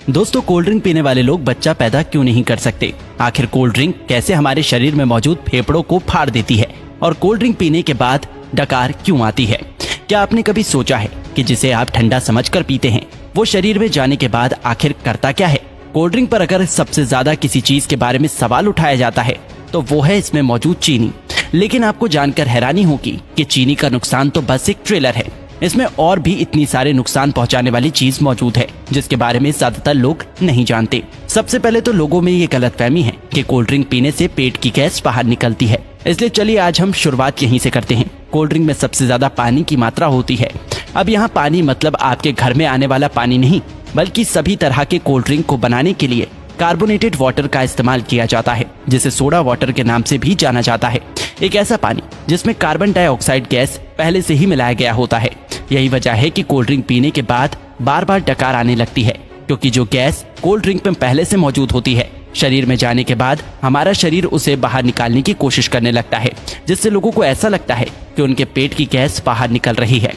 दोस्तों, cold drink पीने वाले लोग बच्चा पैदा क्यों नहीं कर सकते? आखिर कोल्ड ड्रिंक कैसे हमारे शरीर में मौजूद फेफड़ों को फाड़ देती है और कोल्ड ड्रिंक पीने के बाद डकार क्यों आती है? क्या आपने कभी सोचा है कि जिसे आप ठंडा समझकर पीते हैं वो शरीर में जाने के बाद आखिर करता क्या है? कोल्ड ड्रिंक पर अगर सबसे ज्यादा किसी चीज के बारे में सवाल उठाया जाता है तो वो है इसमें मौजूद चीनी। लेकिन आपको जानकर हैरानी होगी कि चीनी का नुकसान तो बस एक ट्रेलर है। इसमें और भी इतनी सारे नुकसान पहुंचाने वाली चीज मौजूद है जिसके बारे में ज्यादातर लोग नहीं जानते। सबसे पहले तो लोगों में ये गलतफहमी है कि कोल्ड ड्रिंक पीने से पेट की गैस बाहर निकलती है। इसलिए चलिए आज हम शुरुआत यहीं से करते हैं। कोल्ड ड्रिंक में सबसे ज्यादा पानी की मात्रा होती है। अब यहाँ पानी मतलब आपके घर में आने वाला पानी नहीं, बल्कि सभी तरह के कोल्ड ड्रिंक को बनाने के लिए कार्बोनेटेड वाटर का इस्तेमाल किया जाता है, जिसे सोडा वाटर के नाम से भी जाना जाता है। एक ऐसा पानी जिसमें कार्बन डाइऑक्साइड गैस पहले से ही मिलाया गया होता है। यही वजह है कि कोल्ड ड्रिंक पीने के बाद बार बार डकार आने लगती है, क्योंकि जो गैस कोल्ड ड्रिंक में पहले से मौजूद होती है शरीर में जाने के बाद हमारा शरीर उसे बाहर निकालने की कोशिश करने लगता है, जिससे लोगों को ऐसा लगता है कि उनके पेट की गैस बाहर निकल रही है।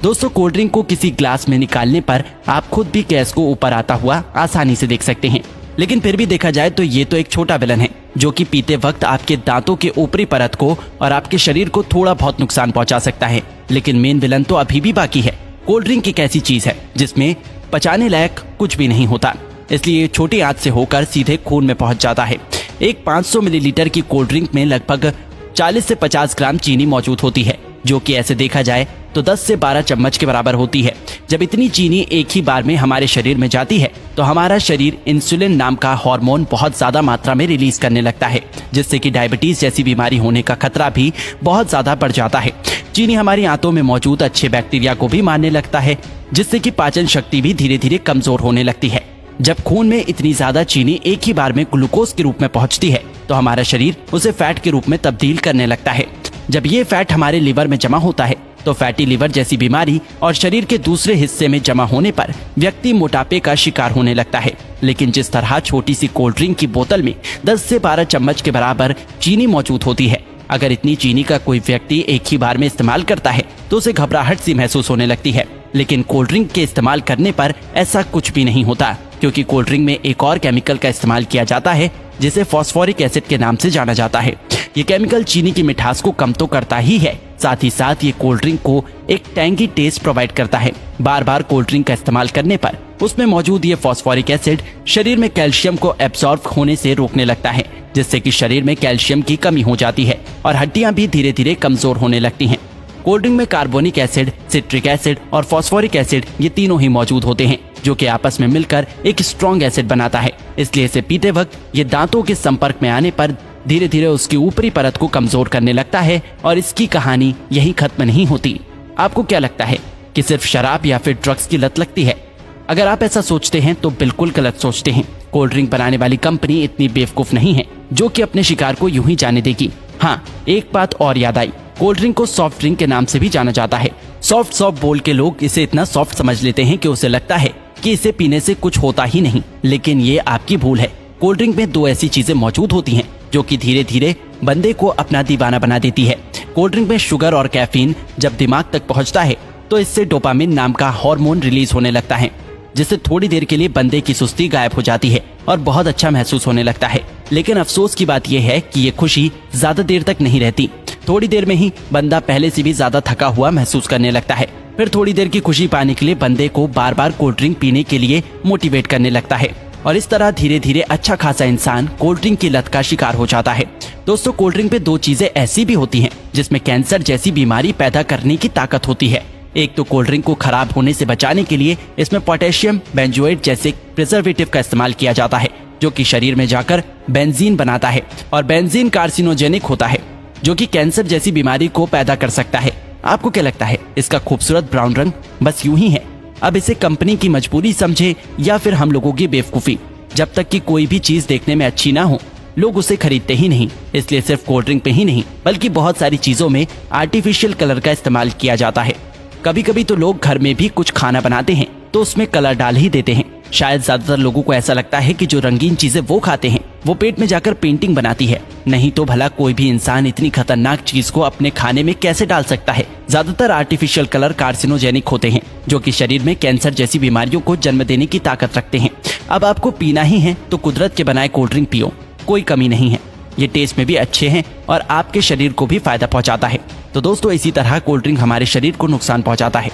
दोस्तों, कोल्ड ड्रिंक को किसी ग्लास में निकालने पर आप खुद भी गैस को ऊपर आता हुआ आसानी से देख सकते हैं। लेकिन फिर भी देखा जाए तो ये तो एक छोटा विलन है जो कि पीते वक्त आपके दांतों के ऊपरी परत को और आपके शरीर को थोड़ा बहुत नुकसान पहुंचा सकता है। लेकिन मेन विलन तो अभी भी बाकी है। कोल्ड ड्रिंक एक ऐसी चीज है जिसमें पचाने लायक कुछ भी नहीं होता, इसलिए छोटी आंच से होकर सीधे खून में पहुंच जाता है। एक 500 मिलीलीटर की कोल्ड ड्रिंक में लगभग 40 से 50 ग्राम चीनी मौजूद होती है, जो कि ऐसे देखा जाए तो 10 से 12 चम्मच के बराबर होती है। जब इतनी चीनी एक ही बार में हमारे शरीर में जाती है तो हमारा शरीर इंसुलिन नाम का हार्मोन बहुत ज्यादा मात्रा में रिलीज करने लगता है, जिससे कि डायबिटीज जैसी बीमारी होने का खतरा भी बहुत ज्यादा बढ़ जाता है। चीनी हमारी आंतों में मौजूद अच्छे बैक्टीरिया को भी मारने लगता है, जिससे कि पाचन शक्ति भी धीरे धीरे कमजोर होने लगती है। जब खून में इतनी ज्यादा चीनी एक ही बार में ग्लूकोज के रूप में पहुंचती है तो हमारा शरीर उसे फैट के रूप में तब्दील करने लगता है। जब ये फैट हमारे लिवर में जमा होता है तो फैटी लिवर जैसी बीमारी और शरीर के दूसरे हिस्से में जमा होने पर व्यक्ति मोटापे का शिकार होने लगता है। लेकिन जिस तरह छोटी सी कोल्ड ड्रिंक की बोतल में 10 से 12 चम्मच के बराबर चीनी मौजूद होती है, अगर इतनी चीनी का कोई व्यक्ति एक ही बार में इस्तेमाल करता है तो उसे घबराहट सी महसूस होने लगती है। लेकिन कोल्ड ड्रिंक के इस्तेमाल करने पर ऐसा कुछ भी नहीं होता, क्योंकि कोल्ड ड्रिंक में एक और केमिकल का इस्तेमाल किया जाता है जिसे फॉस्फोरिक एसिड के नाम से जाना जाता है। ये केमिकल चीनी की मिठास को कम तो करता ही है, साथ ही साथ ये कोल्ड ड्रिंक को एक टैंगी टेस्ट प्रोवाइड करता है। बार बार कोल्ड ड्रिंक का इस्तेमाल करने पर उसमें मौजूद ये फॉस्फोरिक एसिड शरीर में कैल्शियम को एब्सॉर्ब होने से रोकने लगता है, जिससे कि शरीर में कैल्शियम की कमी हो जाती है और हड्डियां भी धीरे धीरे कमजोर होने लगती हैं। कोल्ड ड्रिंक में कार्बोनिक एसिड, सिट्रिक एसिड और फॉस्फोरिक एसिड ये तीनों ही मौजूद होते हैं, जो कि आपस में मिलकर एक स्ट्रॉन्ग एसिड बनाता है। इसलिए इसे पीते वक्त ये दांतों के संपर्क में आने पर धीरे धीरे उसकी ऊपरी परत को कमजोर करने लगता है और इसकी कहानी यहीं खत्म नहीं होती। आपको क्या लगता है कि सिर्फ शराब या फिर ड्रग्स की लत लगती है? अगर आप ऐसा सोचते हैं तो बिल्कुल गलत सोचते हैं। कोल्ड ड्रिंक बनाने वाली कंपनी इतनी बेवकूफ नहीं है जो कि अपने शिकार को यूं ही जाने देगी। हाँ, एक बात और याद आई, कोल्ड ड्रिंक को सॉफ्ट ड्रिंक के नाम से भी जाना जाता है। सॉफ्ट बोल के लोग इसे इतना सॉफ्ट समझ लेते हैं कि उसे लगता है कि इसे पीने से कुछ होता ही नहीं, लेकिन ये आपकी भूल है। कोल्ड ड्रिंक में दो ऐसी चीजें मौजूद होती हैं जो कि धीरे धीरे बंदे को अपना दीवाना बना देती है। कोल्ड ड्रिंक में शुगर और कैफीन जब दिमाग तक पहुंचता है तो इससे डोपामिन नाम का हार्मोन रिलीज होने लगता है, जिससे थोड़ी देर के लिए बंदे की सुस्ती गायब हो जाती है और बहुत अच्छा महसूस होने लगता है। लेकिन अफसोस की बात यह है कि ये खुशी ज्यादा देर तक नहीं रहती। थोड़ी देर में ही बंदा पहले से भी ज्यादा थका हुआ महसूस करने लगता है। फिर थोड़ी देर की खुशी पाने के लिए बंदे को बार बार कोल्ड ड्रिंक पीने के लिए मोटिवेट करने लगता है और इस तरह धीरे धीरे अच्छा खासा इंसान कोल्ड ड्रिंक की लत का शिकार हो जाता है। दोस्तों, कोल्ड ड्रिंक पे दो चीजें ऐसी भी होती हैं जिसमें कैंसर जैसी बीमारी पैदा करने की ताकत होती है। एक तो कोल्ड ड्रिंक को खराब होने से बचाने के लिए इसमें पोटेशियम बेंजोएट जैसे प्रिजर्वेटिव का इस्तेमाल किया जाता है, जो कि शरीर में जाकर बेंजीन बनाता है और बेंजीन कार्सिनोजेनिक होता है, जो कि कैंसर जैसी बीमारी को पैदा कर सकता है। आपको क्या लगता है इसका खूबसूरत ब्राउन रंग बस यूं ही है? अब इसे कंपनी की मजबूरी समझे या फिर हम लोगों की बेवकूफी? जब तक कि कोई भी चीज देखने में अच्छी ना हो लोग उसे खरीदते ही नहीं। इसलिए सिर्फ कोल्ड ड्रिंक पे ही नहीं बल्कि बहुत सारी चीजों में आर्टिफिशियल कलर का इस्तेमाल किया जाता है। कभी कभी तो लोग घर में भी कुछ खाना बनाते हैं तो उसमें कलर डाल ही देते हैं। शायद ज्यादातर लोगों को ऐसा लगता है कि जो रंगीन चीजें वो खाते हैं वो पेट में जाकर पेंटिंग बनाती है। नहीं तो भला कोई भी इंसान इतनी खतरनाक चीज को अपने खाने में कैसे डाल सकता है? ज्यादातर आर्टिफिशियल कलर कार्सिनोजेनिक होते हैं, जो कि शरीर में कैंसर जैसी बीमारियों को जन्म देने की ताकत रखते हैं। अब आपको पीना ही है तो कुदरत के बनाए कोल्ड ड्रिंक पियो, कोई कमी नहीं है। ये टेस्ट में भी अच्छे हैं और आपके शरीर को भी फायदा पहुंचाता है। तो दोस्तों इसी तरह कोल्ड ड्रिंक हमारे शरीर को नुकसान पहुंचाता है।